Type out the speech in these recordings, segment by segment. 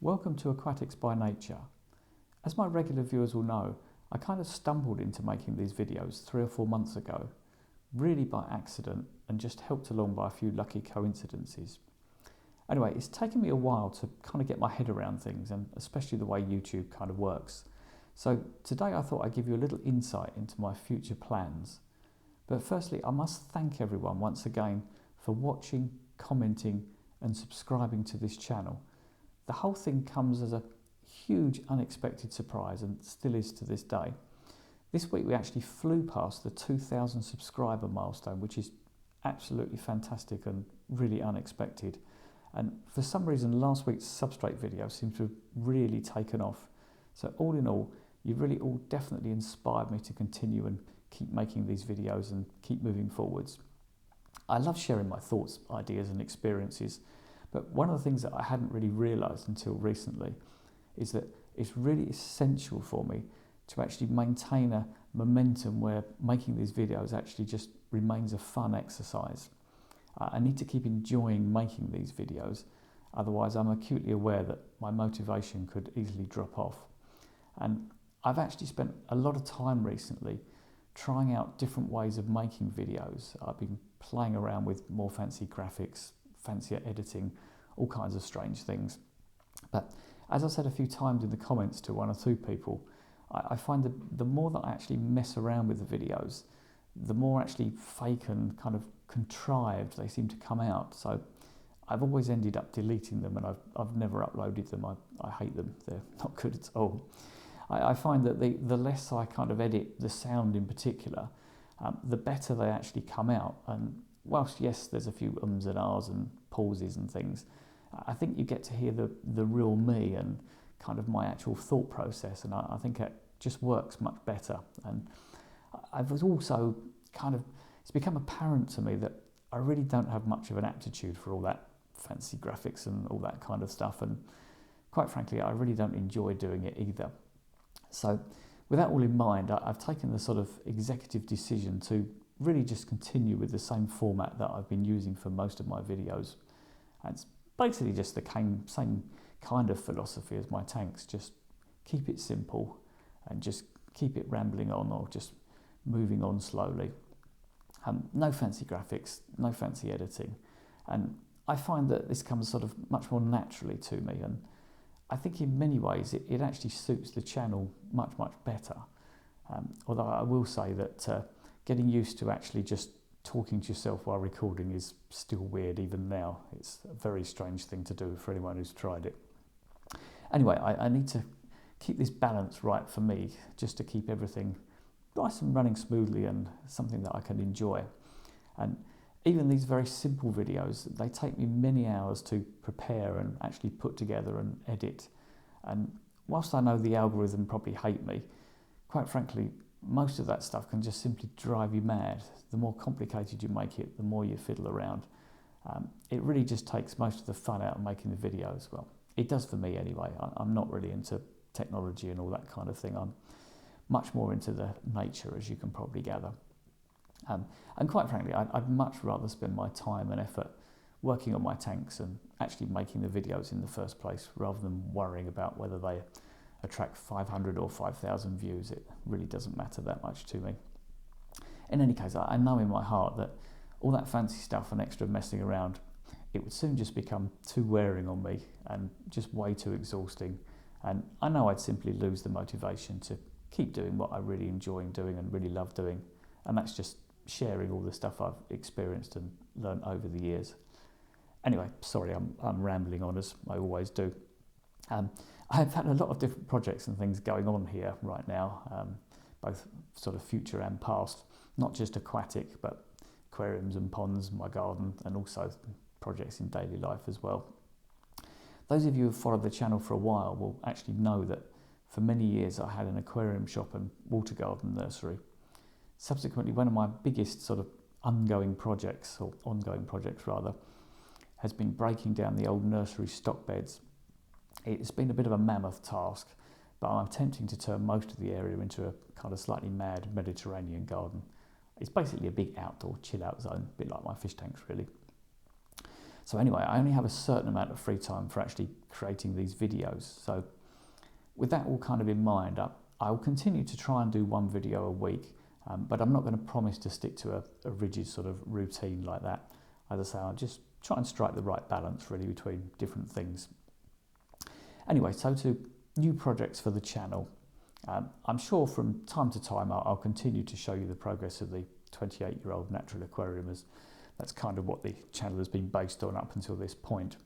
Welcome to Aquatics by Nature. As my regular viewers will know, I kind of stumbled into making these videos 3 or 4 months ago, really by accident and just helped along by a few lucky coincidences. Anyway, it's taken me a while to kind of get my head around things, and especially the way YouTube kind of works. So today I thought I'd give you a little insight into my future plans. But firstly, I must thank everyone once again for watching, commenting and subscribing to this channel. The whole thing comes as a huge unexpected surprise and still is to this day. This week we actually flew past the 2,000 subscriber milestone, which is absolutely fantastic and really unexpected. And for some reason last week's substrate video seems to have really taken off. So all in all, you've really all definitely inspired me to continue and keep making these videos and keep moving forwards. I love sharing my thoughts, ideas and experiences. But one of the things that I hadn't really realised until recently is that it's really essential for me to actually maintain a momentum where making these videos actually just remains a fun exercise. I need to keep enjoying making these videos, otherwise I'm acutely aware that my motivation could easily drop off. And I've actually spent a lot of time recently trying out different ways of making videos. I've been playing around with more fancy graphics, fancier editing, all kinds of strange things. But as I said a few times in the comments to 1 or 2 people, I find that the more that I actually mess around with the videos, the more actually fake and kind of contrived they seem to come out. So I've always ended up deleting them, and I've never uploaded them. I hate them, they're not good at all. I find that the less I kind of edit the sound in particular, the better they actually come out. And whilst yes, there's a few ums and ahs and pauses and things, I think you get to hear the real me and kind of my actual thought process, and I think it just works much better. And I've also kind of, it's become apparent to me that I really don't have much of an aptitude for all that fancy graphics and all that kind of stuff, and quite frankly I really don't enjoy doing it either. So with that all in mind, I've taken the sort of executive decision to really just continue with the same format that I've been using for most of my videos. And it's basically just the same kind of philosophy as my tanks, just keep it simple and just keep it rambling on or just moving on slowly. No fancy graphics, no fancy editing. And I find that this comes sort of much more naturally to me, and I think in many ways it actually suits the channel much better. Although I will say that getting used to actually just talking to yourself while recording is still weird even now. It's a very strange thing to do for anyone who's tried it. Anyway, I need to keep this balance right for me, just to keep everything nice and running smoothly and something that I can enjoy. And even these very simple videos, they take me many hours to prepare and actually put together and edit. And whilst I know the algorithm probably hate me, quite frankly, most of that stuff can just simply drive you mad. The more complicated you make it, the more you fiddle around. It really just takes most of the fun out of making the videos. Well, it does for me anyway. I'm not really into technology and all that kind of thing. I'm much more into the nature, as you can probably gather. And quite frankly, I'd much rather spend my time and effort working on my tanks and actually making the videos in the first place, rather than worrying about whether they attract 500 or 5,000 views. It really doesn't matter that much to me. In any case, I know in my heart that all that fancy stuff and extra messing around, it would soon just become too wearing on me and just way too exhausting. And I know I'd simply lose the motivation to keep doing what I really enjoy doing and really love doing. And that's just sharing all the stuff I've experienced and learned over the years. Anyway, sorry, I'm rambling on as I always do. I've had a lot of different projects and things going on here right now, both sort of future and past, not just aquatic, but aquariums and ponds, my garden, and also projects in daily life as well. Those of you who've followed the channel for a while will actually know that for many years I had an aquarium shop and water garden nursery. Subsequently, one of my biggest sort of ongoing projects rather, has been breaking down the old nursery stock beds. It's been a bit of a mammoth task, but I'm attempting to turn most of the area into a kind of slightly mad Mediterranean garden. It's basically a big outdoor chill out zone, a bit like my fish tanks really. So anyway, I only have a certain amount of free time for actually creating these videos. So with that all kind of in mind, I'll continue to try and do one video a week, but I'm not going to promise to stick to a rigid sort of routine like that. As I say, I'll just try and strike the right balance really between different things. Anyway, so to new projects for the channel. I'm sure from time to time I'll continue to show you the progress of the 28-year-old natural aquarium, as that's kind of what the channel has been based on up until this point.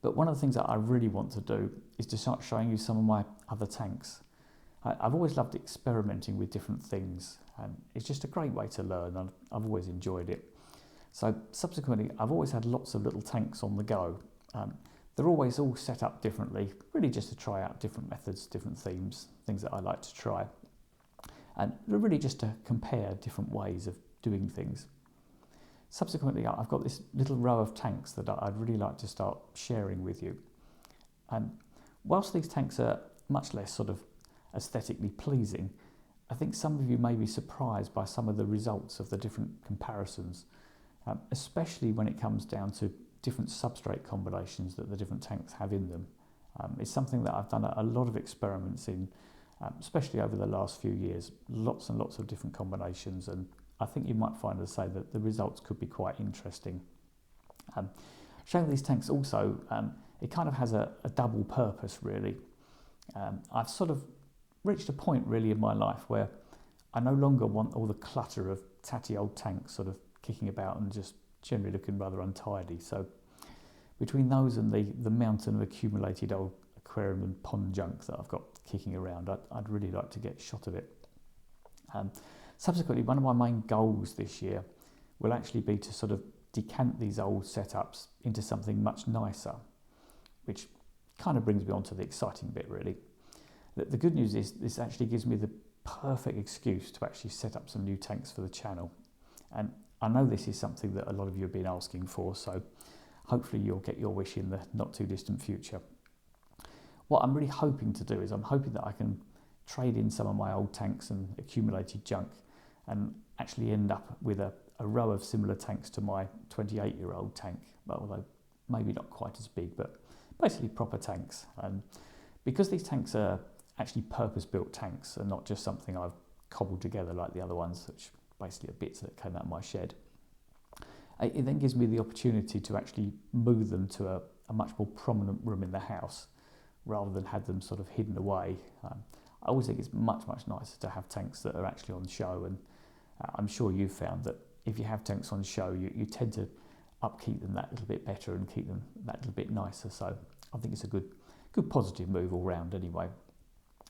But one of the things that I really want to do is to start showing you some of my other tanks. I've always loved experimenting with different things, and it's just a great way to learn, and I've always enjoyed it. So subsequently, I've always had lots of little tanks on the go. They're always all set up differently, really just to try out different methods, different themes, things that I like to try. And really just to compare different ways of doing things. Subsequently, I've got this little row of tanks that I'd really like to start sharing with you. And whilst these tanks are much less sort of aesthetically pleasing, I think some of you may be surprised by some of the results of the different comparisons, especially when it comes down to different substrate combinations that the different tanks have in them. It's something that I've done a lot of experiments in, especially over the last few years, lots and lots of different combinations, and I think you might find, as I say, that the results could be quite interesting. Showing these tanks also, it kind of has a double purpose really. I've sort of reached a point really in my life where I no longer want all the clutter of tatty old tanks sort of kicking about and just generally looking rather untidy. So between those and the mountain of accumulated old aquarium and pond junk that I've got kicking around, I'd really like to get a shot of it. Subsequently, one of my main goals this year will actually be to sort of decant these old setups into something much nicer, which kind of brings me on to the exciting bit really. The good news is this actually gives me the perfect excuse to actually set up some new tanks for the channel. And I know this is something that a lot of you have been asking for, so hopefully you'll get your wish in the not too distant future. What I'm really hoping to do is I'm hoping that I can trade in some of my old tanks and accumulated junk and actually end up with a row of similar tanks to my 28-year-old tank, although maybe not quite as big, but basically proper tanks. And because these tanks are actually purpose-built tanks and not just something I've cobbled together like the other ones, which basically are bits that came out of my shed, it then gives me the opportunity to actually move them to a much more prominent room in the house rather than have them sort of hidden away. I always think it's much nicer to have tanks that are actually on show, and I'm sure you've found that if you have tanks on show, you tend to upkeep them that little bit better and keep them that little bit nicer. So I think it's a good positive move all round anyway.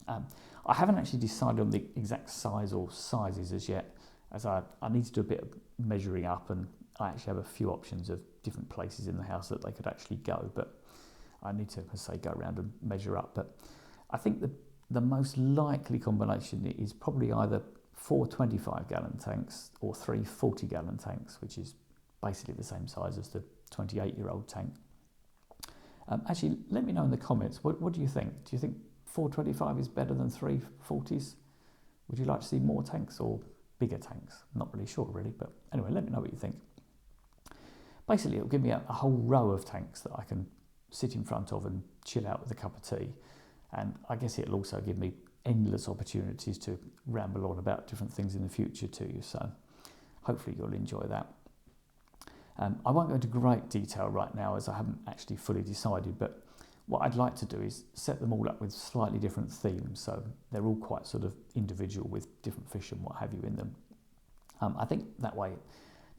I haven't actually decided on the exact size or sizes as yet, as I need to do a bit of measuring up, and I actually have a few options of different places in the house that they could actually go, but I need to, as I say, go around and measure up. But I think the most likely combination is probably either 4 25-gallon tanks or 3 40-gallon tanks, which is basically the same size as the 28-year-old tank. Actually, let me know in the comments, what do you think? Do you think 425 is better than 3 40s? Would you like to see more tanks or bigger tanks? I'm not really sure really, but anyway, let me know what you think. Basically, it'll give me a whole row of tanks that I can sit in front of and chill out with a cup of tea. And I guess it'll also give me endless opportunities to ramble on about different things in the future to you. So hopefully you'll enjoy that. I won't go into great detail right now as I haven't actually fully decided, but what I'd like to do is set them all up with slightly different themes, so they're all quite sort of individual with different fish and what have you in them. I think that way,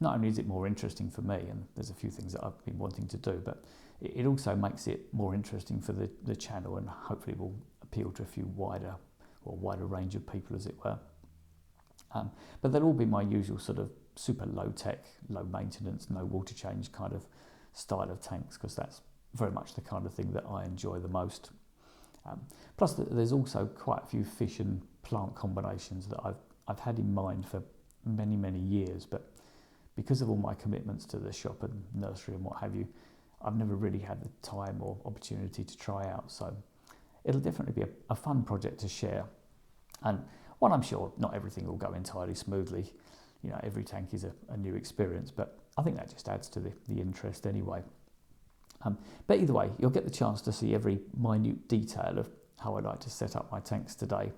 not only is it more interesting for me, and there's a few things that I've been wanting to do, but it also makes it more interesting for the channel, and hopefully will appeal to a few wider range of people, as it were. But they'll all be my usual sort of super low tech, low maintenance, no water change kind of style of tanks, because that's very much the kind of thing that I enjoy the most. Plus there's also quite a few fish and plant combinations that I've had in mind for many years, but because of all my commitments to the shop and nursery and what have you, I've never really had the time or opportunity to try out. So it'll definitely be a fun project to share. And while I'm sure not everything will go entirely smoothly, you know, every tank is a new experience, but I think that just adds to the interest anyway. But either way, you'll get the chance to see every minute detail of how I like to set up my tanks today.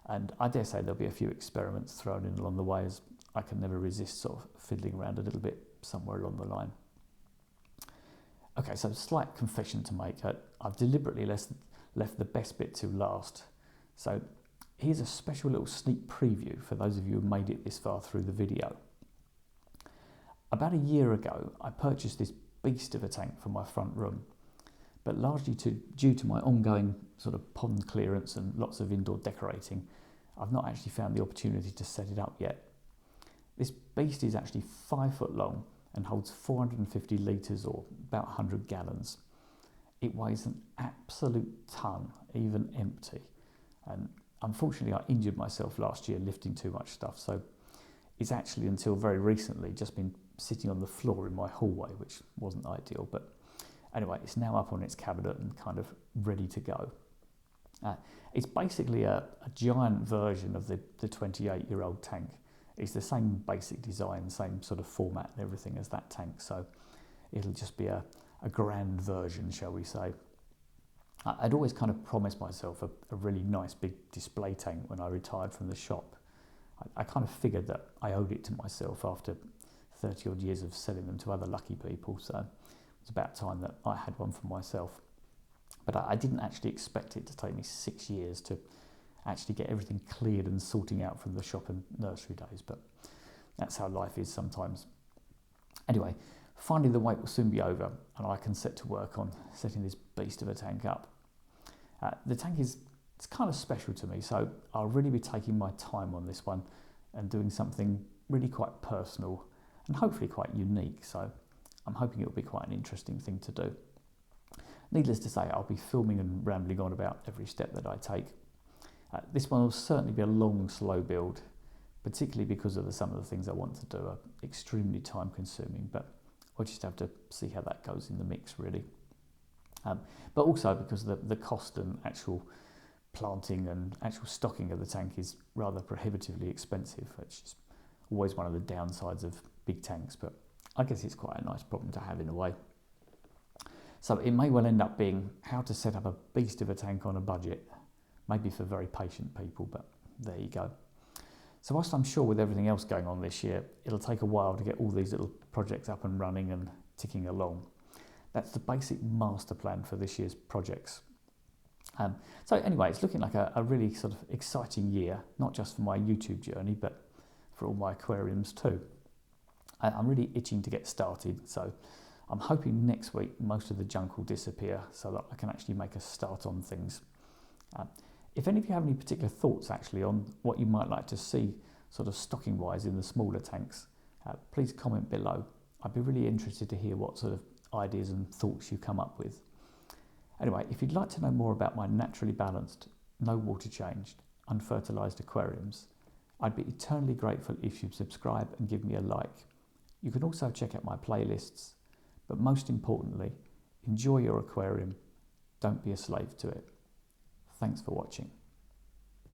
And I dare say there'll be a few experiments thrown in along the way, as I can never resist sort of fiddling around a little bit somewhere along the line. Okay, so slight confession to make. I've deliberately left the best bit to last. So here's a special little sneak preview for those of you who made it this far through the video. About a year ago, I purchased this beast of a tank for my front room, but largely due to my ongoing sort of pond clearance and lots of indoor decorating, I've not actually found the opportunity to set it up yet. This beast is actually 5 foot long and holds 450 litres or about 100 gallons. It weighs an absolute ton, even empty. And unfortunately, I injured myself last year lifting too much stuff, so it's actually until very recently just been sitting on the floor in my hallway, which wasn't ideal. But anyway, it's now up on its cabinet and kind of ready to go. It's basically a giant version of the 28-year-old tank. It's the same basic design, same sort of format and everything as that tank, so it'll just be a grand version, shall we say. I'd always kind of promised myself a really nice big display tank when I retired from the shop. I kind of figured that I owed it to myself after 30 odd years of selling them to other lucky people, so it's about time that I had one for myself. But I didn't actually expect it to take me 6 years to actually get everything cleared and sorting out from the shop and nursery days, but that's how life is sometimes. Anyway, finally the wait will soon be over and I can set to work on setting this beast of a tank up. The tank it's kind of special to me, so I'll really be taking my time on this one and doing something really quite personal and hopefully quite unique, so I'm hoping it'll be quite an interesting thing to do. Needless to say, I'll be filming and rambling on about every step that I take. This one will certainly be a long, slow build, particularly because of some of the things I want to do are extremely time consuming, but we'll just have to see how that goes in the mix, really. But also because the cost and actual planting and actual stocking of the tank is rather prohibitively expensive, which is always one of the downsides of big tanks, but I guess it's quite a nice problem to have in a way. So it may well end up being how to set up a beast of a tank on a budget, maybe for very patient people, but there you go. So whilst I'm sure with everything else going on this year, it'll take a while to get all these little projects up and running and ticking along. That's the basic master plan for this year's projects. So anyway, it's looking like a really sort of exciting year, not just for my YouTube journey, but for all my aquariums too. I'm really itching to get started, so I'm hoping next week most of the junk will disappear so that I can actually make a start on things. If any of you have any particular thoughts actually on what you might like to see sort of stocking wise in the smaller tanks, please comment below. I'd be really interested to hear what sort of ideas and thoughts you come up with. Anyway, if you'd like to know more about my naturally balanced, no water changed, unfertilised aquariums, I'd be eternally grateful if you'd subscribe and give me a like. You can also check out my playlists, but most importantly, enjoy your aquarium, don't be a slave to it. Thanks for watching.